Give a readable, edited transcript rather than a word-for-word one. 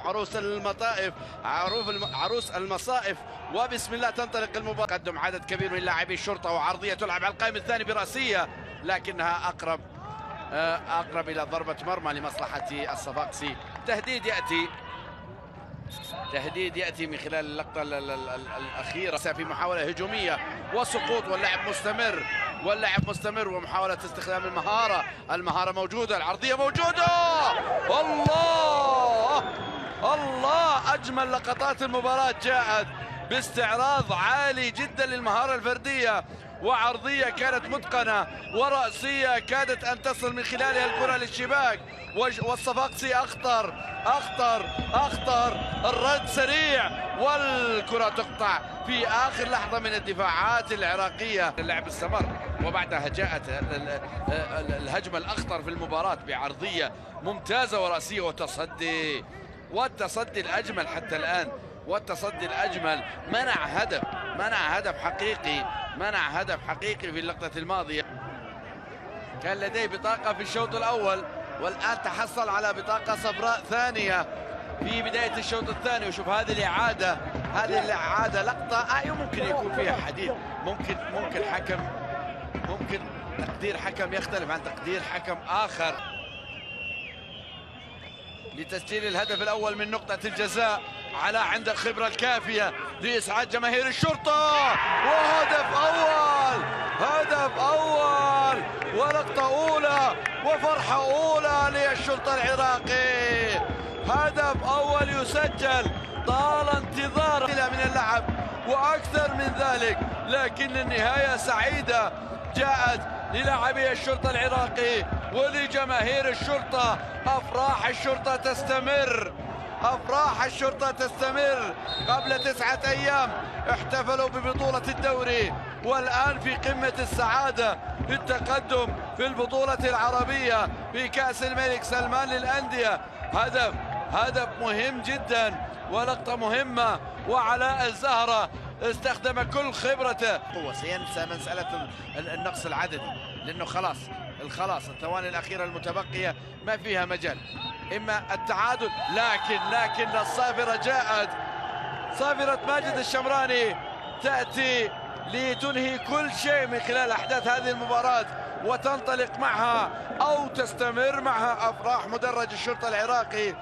عروس المطائف، عروس المصائف. وبسم الله تنطلق المباراة. قدم عدد كبير من لاعبي الشرطة وعرضية تلعب على القائم الثاني برأسية، لكنها أقرب إلى ضربة مرمى لمصلحة الصفاقسي. تهديد يأتي من خلال اللقطة الأخيرة في محاولة هجومية وسقوط، واللعب مستمر ومحاولة استخدام المهارة موجودة، العرضية موجودة. الله أجمل لقطات المباراة جاءت باستعراض عالي جدا للمهارة الفردية، وعرضية كانت متقنة، ورأسية كادت أن تصل من خلالها الكرة للشباك. والصفاقسي أخطر الرد سريع، والكرة تقطع في آخر لحظة من الدفاعات العراقية. اللعب استمر، وبعدها جاءت الهجمة الأخطر في المباراة بعرضية ممتازة ورأسية والتصدي الأجمل حتى الآن، والتصدي الأجمل منع هدف حقيقي في اللقطة الماضية. كان لديه بطاقة في الشوط الأول، والآن تحصل على بطاقة صفراء ثانية في بداية الشوط الثاني. وشوف هذه الإعادة لقطة ممكن يكون فيها حديث، ممكن تقدير حكم يختلف عن تقدير حكم آخر لتسجيل الهدف الأول من نقطة الجزاء. علاء عنده الخبرة الكافية لإسعاد جماهير الشرطة، وهدف أول ولقطة أولى وفرحة أولى للشرطة العراقي. هدف أول يسجل طال انتظار من اللعب وأكثر من ذلك، لكن النهاية سعيدة جاءت للاعبي الشرطة العراقي ولجماهير الشرطة. أفراح الشرطة تستمر. قبل 9 أيام احتفلوا ببطولة الدوري، والآن في قمة السعادة بالتقدم في البطولة العربية في كأس الملك سلمان للأندية. هدف مهم جدا ولقطة مهمة، وعلاء الزهرة استخدم كل خبرته. سينسى مسألة النقص العددي، لأنه خلاص الثواني الأخيرة المتبقية ما فيها مجال، إما التعادل. لكن الصافرة جاءت، صافرة ماجد الشمراني تأتي لتنهي كل شيء من خلال أحداث هذه المباراة، وتنطلق معها أو تستمر معها أفراح مدرج الشرطة العراقي